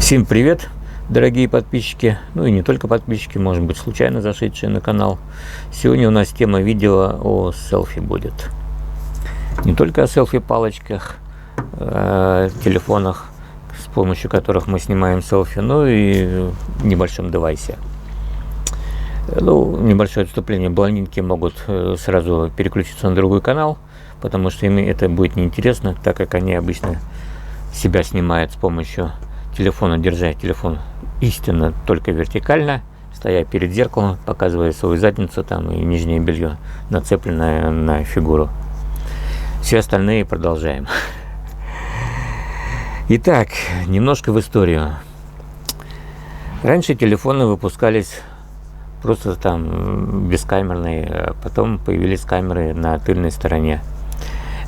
Всем привет, дорогие подписчики, ну и не только подписчики, может быть, случайно зашедшие на канал. Сегодня у нас тема видео о селфи будет. Не только о селфи-палочках, телефонах, с помощью которых мы снимаем селфи, но и небольшом девайсе. Ну, небольшое отступление. Блондинки могут сразу переключиться на другой канал, потому что им это будет неинтересно, так как они обычно себя снимают с помощью телефона, держа телефон истинно только вертикально, стоя перед зеркалом, показывая свою задницу там и нижнее белье, нацепленное на фигуру. Все остальные продолжаем. Итак, немножко в историю. Раньше телефоны выпускались просто там бескамерные, а потом появились камеры на тыльной стороне.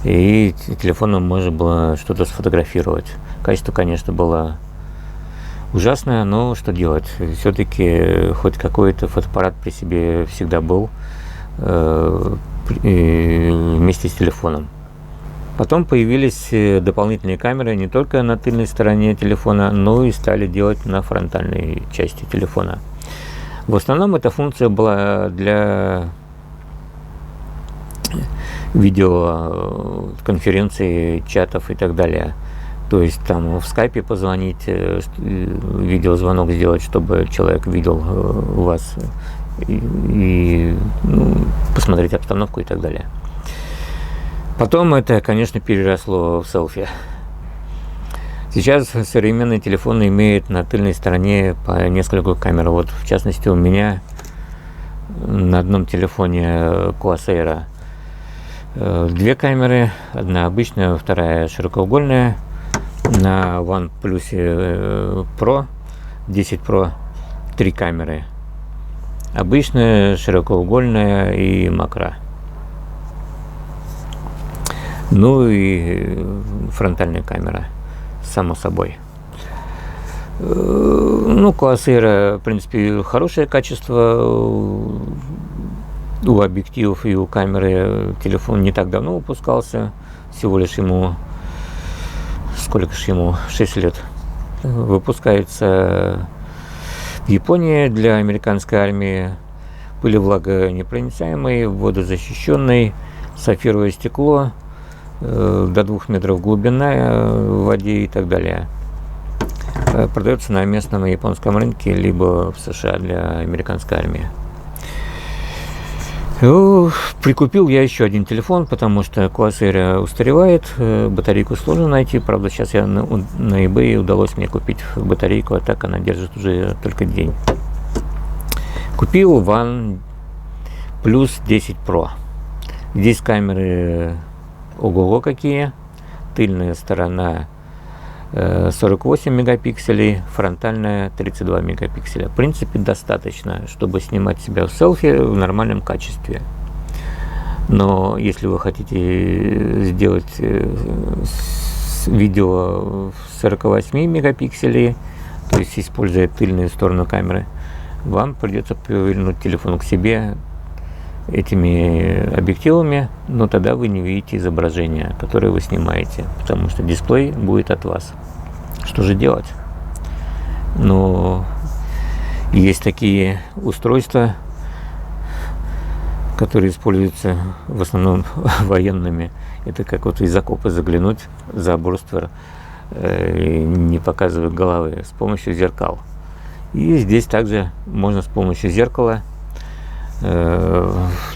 И телефоном можно было что-то сфотографировать. Качество, конечно, было ужасное, но что делать? Все-таки хоть какой-то фотоаппарат при себе всегда был вместе с телефоном. Потом появились дополнительные камеры не только на тыльной стороне телефона, но и стали делать на фронтальной части телефона. В основном эта функция была для видеоконференций, чатов и так далее. То есть там в скайпе позвонить, видеозвонок сделать, чтобы человек видел вас и посмотреть обстановку и так далее. Потом это, конечно, переросло в селфи. Сейчас современные телефоны имеют на тыльной стороне по несколько камер. Вот, в частности, у меня на одном телефоне Corsair две камеры. Одна обычная, вторая широкоугольная. На OnePlus Pro 10 Pro 3 камеры. Обычная, широкоугольная и макро. Ну и фронтальная камера, само собой. Ну, Corsair, в принципе, хорошее качество у объективов и у камеры. Телефон не так давно выпускался, всего лишь ему, сколько же ему, 6 лет. Выпускается в Японии для американской армии, пылевлагонепроницаемый, водозащищенный, сапфировое стекло, до 2 метров глубина в воде и так далее. Продается на местном японском рынке, либо в США для американской армии. Прикупил я еще один телефон, потому что Corsair устаревает, батарейку сложно найти. Правда, сейчас я на eBay удалось мне купить батарейку, а так она держит уже только день. Купил OnePlus 10 Pro. Здесь камеры ого-го какие. Тыльная сторона 48 мегапикселей, фронтальная 32 мегапикселя. В принципе, достаточно, чтобы снимать себя в селфи в нормальном качестве. Но если вы хотите сделать видео в 48 мегапикселей, то есть используя тыльную сторону камеры, вам придется повернуть телефон к себе этими объективами, но тогда вы не видите изображение, которое вы снимаете, потому что дисплей будет от вас. Что же делать? Но есть такие устройства, которые используются в основном военными. Это как вот из окопа заглянуть за бруствер, не показывая головы, с помощью зеркал. И здесь также можно с помощью зеркала,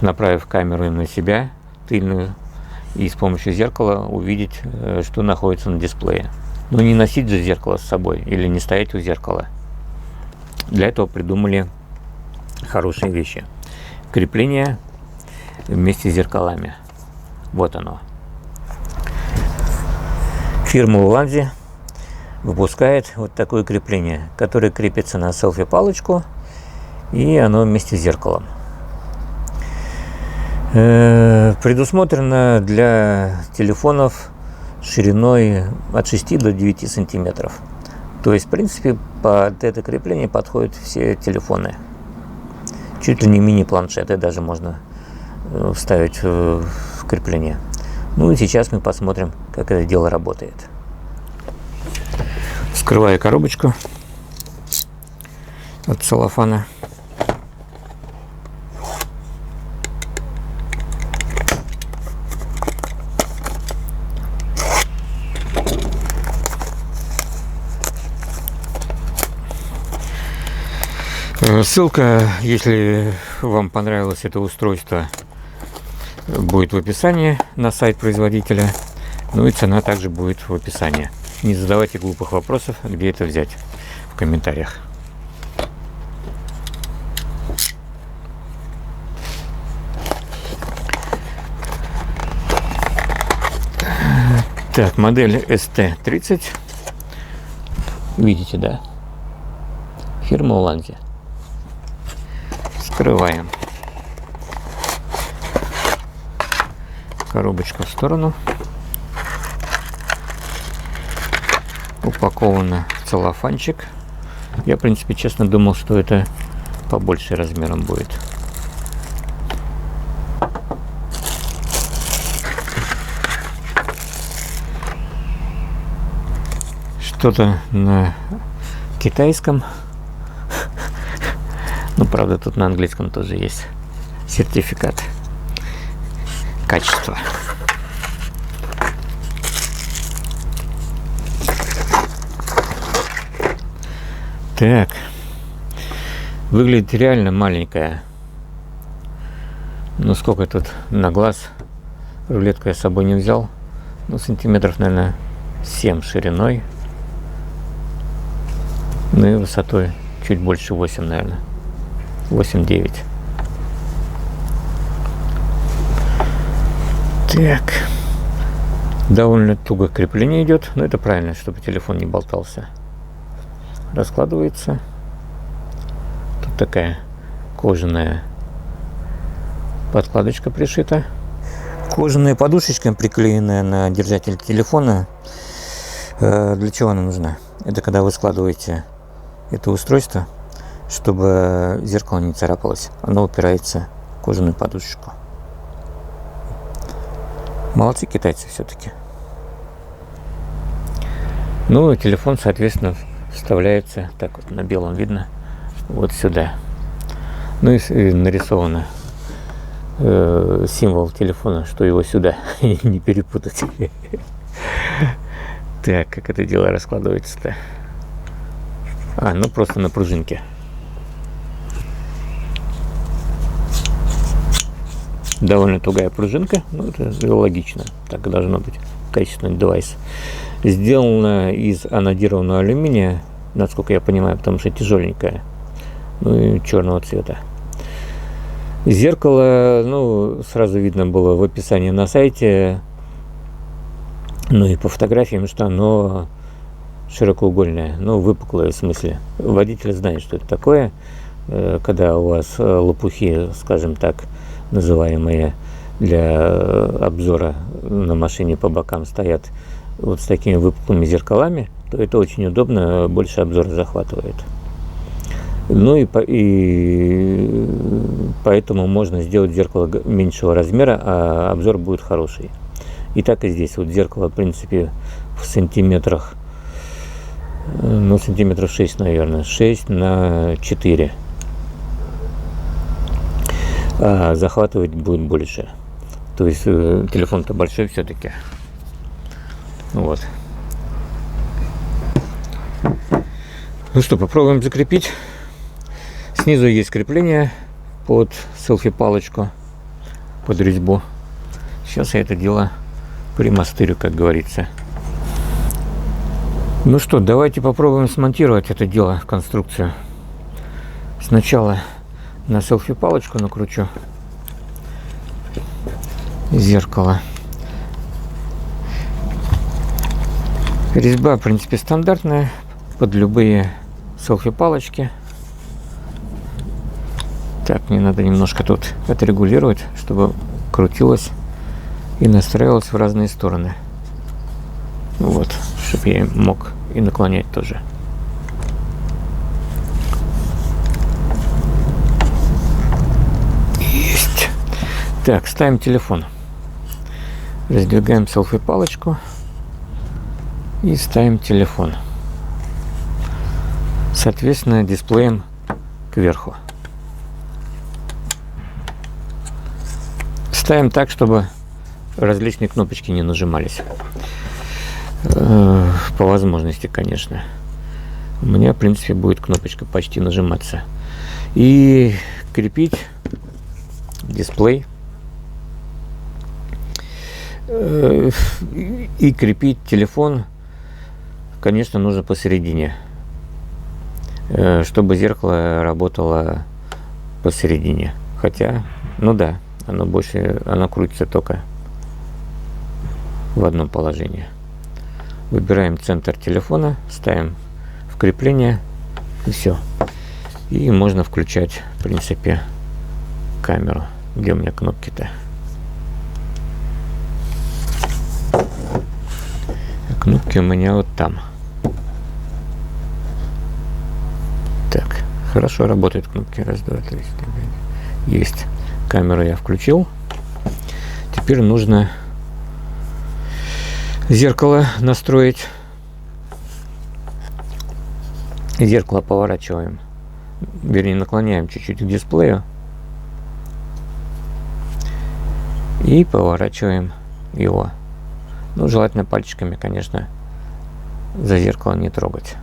направив камеру на себя, тыльную, и с помощью зеркала увидеть, что находится на дисплее. Но не носить же зеркало с собой или не стоять у зеркала. Для этого придумали хорошие вещи. Крепление вместе с зеркалами. Вот оно. Фирма Ulanzi выпускает вот такое крепление, которое крепится на селфи-палочку, и оно вместе с зеркалом. Предусмотрено для телефонов шириной от 6 до 9 сантиметров. То есть, в принципе, под это крепление подходят все телефоны. Чуть ли не мини-планшеты даже можно вставить в крепление. Ну и сейчас мы посмотрим, как это дело работает. Вскрываю коробочку от целлофана. Ссылка, если вам понравилось это устройство, будет в описании на сайт производителя. Ну и цена также будет в описании. Не задавайте глупых вопросов, где это взять, в комментариях. Так, модель ST30. Видите, да? Фирма Ulanzi. Скрываем коробочку в сторону. Упаковано в целлофанчик. Я, в принципе, честно думал, что это побольше размером будет. Что-то на китайском. Ну, правда, тут на английском тоже есть сертификат качества. Так. Выглядит реально маленькая. Ну, сколько тут на глаз? Рулетку я с собой не взял. Ну, сантиметров, наверное, 7 шириной. Ну и высотой чуть больше 8, наверное. 8-9. Так. Довольно туго крепление идет. Но это правильно, чтобы телефон не болтался. Раскладывается. Тут такая кожаная подкладочка пришита. Кожаная подушечка, приклеенная на держатель телефона. Для чего она нужна? Это когда вы складываете это устройство, чтобы зеркало не царапалось. Оно упирается в кожаную подушечку. Молодцы китайцы все-таки. Ну, телефон, соответственно, вставляется, так вот на белом видно, вот сюда. Ну и нарисовано символ телефона, что его сюда не перепутать. Так, как это дело раскладывается-то? Ну просто на пружинке. Довольно тугая пружинка, ну это логично, так и должно быть. Качественный девайс. Сделана из анодированного алюминия, насколько я понимаю, потому что тяжеленькая. Ну и черного цвета. Зеркало, ну, сразу видно было в описании на сайте, ну и по фотографиям, что оно широкоугольное, ну, выпуклое в смысле. Водитель знает, что это такое, когда у вас лопухи, скажем так, называемые для обзора на машине по бокам стоят вот с такими выпуклыми зеркалами, то это очень удобно, больше обзора захватывает. Ну и поэтому можно сделать зеркало меньшего размера, а обзор будет хороший. И так и здесь. Вот зеркало, в принципе, в сантиметрах, ну, сантиметров 6, наверное, 6 на 4. А захватывать будет больше. То есть телефон-то большой все-таки. Вот. Ну что, попробуем закрепить. Снизу есть крепление под селфи-палочку, под резьбу. Сейчас я это дело примастырю, как говорится. Ну что, давайте попробуем смонтировать это дело в конструкцию. Сначала на селфи-палочку накручу зеркало. Резьба, в принципе, стандартная под любые селфи-палочки. Так, мне надо немножко тут отрегулировать, чтобы крутилось и настраивалось в разные стороны. Вот, чтобы я мог и наклонять тоже. Есть. Так, ставим телефон. Раздвигаем селфи-палочку и ставим телефон. соответственно, дисплеем кверху. Ставим так, чтобы различные кнопочки не нажимались. По возможности, конечно. У меня, в принципе, будет кнопочка почти нажиматься. И крепить дисплей. И крепить телефон, конечно, нужно посередине, чтобы зеркало работало посередине. Хотя, ну да, оно крутится только в одном положении. Выбираем центр телефона, ставим в крепление, и все. И можно включать, в принципе, камеру. Где у меня кнопки-то? Кнопки у меня вот там. Так, хорошо работают кнопки. Раз, два, три, четыре. Есть. Камеру я включил. Теперь нужно зеркало настроить. Зеркало поворачиваем. Вернее, наклоняем чуть-чуть к дисплею. И поворачиваем его. Ну, желательно пальчиками, конечно, за зеркало не трогать.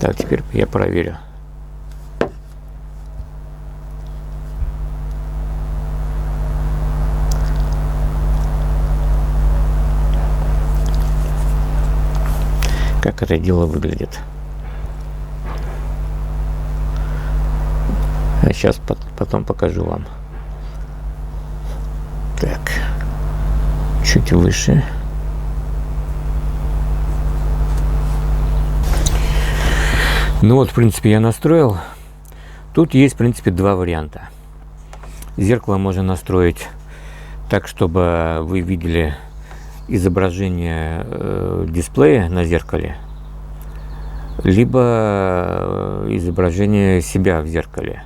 Так, теперь я проверю. Как это дело выглядит. А сейчас потом покажу вам. Так, чуть выше. Ну вот, в принципе, я настроил. Тут есть, в принципе, два варианта. Зеркало можно настроить так, чтобы вы видели изображение дисплея на зеркале, либо изображение себя в зеркале.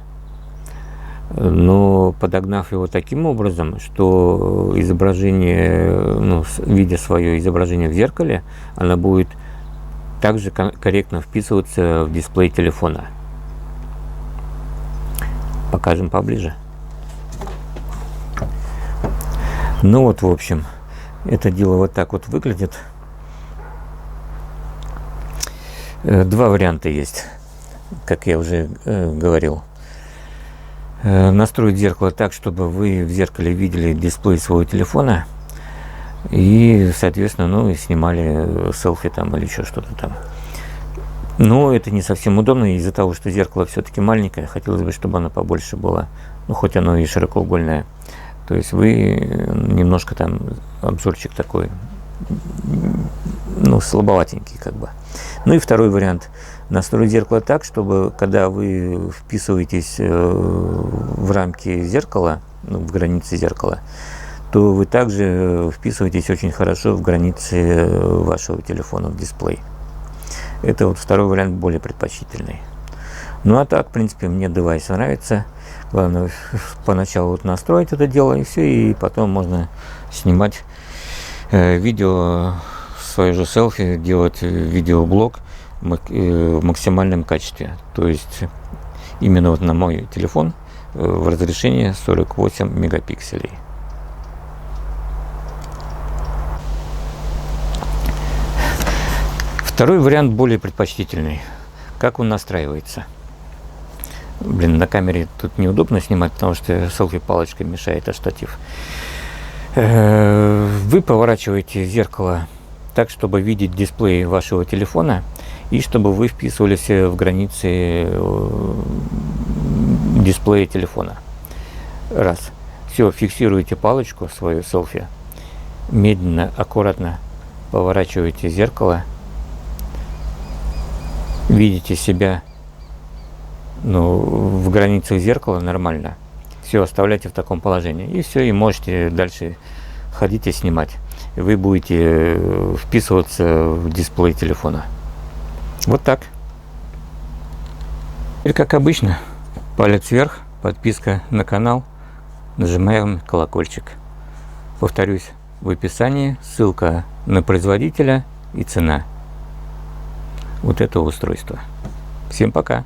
Но подогнав его таким образом, что изображение, ну, видя свое изображение в зеркале, оно будет также корректно вписываться в дисплей телефона. Покажем поближе. Ну вот, в общем, это дело вот так вот выглядит. Два варианта есть, как я уже говорил. Настроить зеркало так, чтобы вы в зеркале видели дисплей своего телефона и, соответственно, ну, и снимали селфи там или еще что-то там. Но это не совсем удобно из-за того, что зеркало все-таки маленькое. Хотелось бы, чтобы оно побольше было, ну, хоть оно и широкоугольное. То есть вы немножко там обзорчик такой, ну, слабоватенький как бы. Ну и второй вариант. Настроить зеркало так, чтобы когда вы вписываетесь в рамки зеркала, ну, в границы зеркала, то вы также вписываетесь очень хорошо в границы вашего телефона, в дисплей. Это вот второй вариант более предпочтительный. Ну а так, в принципе, мне девайс нравится. Главное поначалу вот настроить это дело, и все, и потом можно снимать видео, свое же селфи, делать видеоблог в максимальном качестве. То есть именно вот на мой телефон в разрешении 48 мегапикселей. Второй вариант более предпочтительный. Как он настраивается? Блин, на камере тут неудобно снимать, потому что селфи-палочка мешает, а штатив. Вы поворачиваете зеркало так, чтобы видеть дисплей вашего телефона и чтобы вы вписывались в границы дисплея телефона. Раз. Все, фиксируете палочку, свою селфи, медленно, аккуратно поворачиваете зеркало, видите себя, ну, в границах зеркала нормально. Все, оставляйте в таком положении. И все, и можете дальше ходить и снимать. Вы будете вписываться в дисплей телефона. Вот так. И как обычно, палец вверх, подписка на канал, нажимаем колокольчик. Повторюсь, в описании ссылка на производителя и цена вот этого устройства. Всем пока.